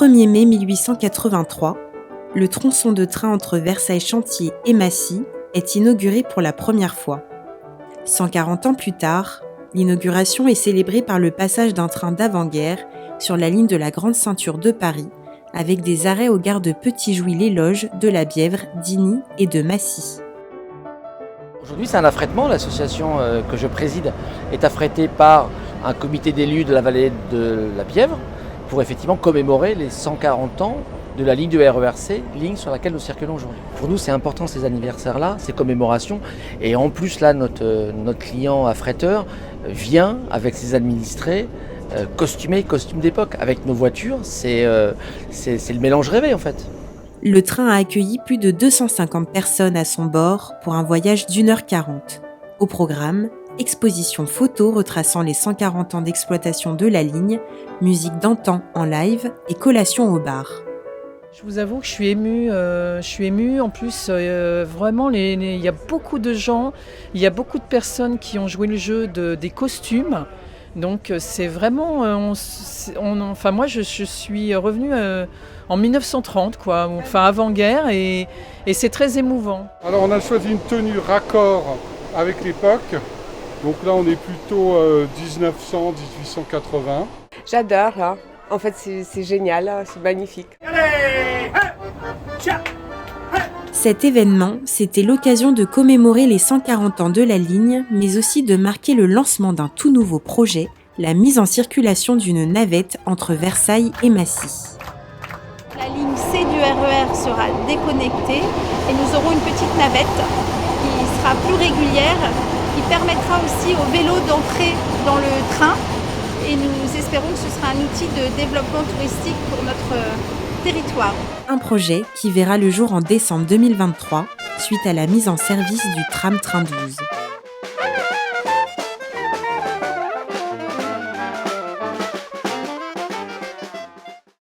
1er mai 1883, le tronçon de train entre Versailles-Chantier et Massy est inauguré pour la première fois. 140 ans plus tard, l'inauguration est célébrée par le passage d'un train d'avant-guerre sur la ligne de la Grande Ceinture de Paris, avec des arrêts aux gares de Petit-Jouy-les-Loges, de la Bièvre, d'Igny et de Massy. Aujourd'hui, c'est un affrètement. L'association que je préside est affrêtée par un comité d'élus de la vallée de la Bièvre pour effectivement commémorer les 140 ans de la ligne du RERC, ligne sur laquelle nous circulons aujourd'hui. Pour nous, c'est important ces anniversaires-là, ces commémorations. Et en plus, là, notre client affrèteur vient avec ses administrés costumés, costumes d'époque. Avec nos voitures, c'est le mélange rêvé en fait. Le train a accueilli plus de 250 personnes à son bord pour un voyage d'1h40. Au programme, exposition photo retraçant les 140 ans d'exploitation de la ligne, musique d'antan en live et collation au bar. Je vous avoue que je suis émue. En plus, vraiment, il y a beaucoup de gens, il y a beaucoup de personnes qui ont joué le jeu des costumes. Donc c'est vraiment, moi je suis revenue en 1930, quoi, enfin avant-guerre, et c'est très émouvant. Alors on a choisi une tenue raccord avec l'époque, donc là on est plutôt 1900-1880. J'adore, hein. En fait c'est génial, c'est magnifique. Cet événement, c'était l'occasion de commémorer les 140 ans de la ligne, mais aussi de marquer le lancement d'un tout nouveau projet, la mise en circulation d'une navette entre Versailles et Massy. La ligne C du RER sera déconnectée et nous aurons une petite navette qui sera plus régulière, qui permettra aussi aux vélos d'entrer dans le train, et nous espérons que ce sera un outil de développement touristique pour notre territoire. Un projet qui verra le jour en décembre 2023, suite à la mise en service du tram Train 12.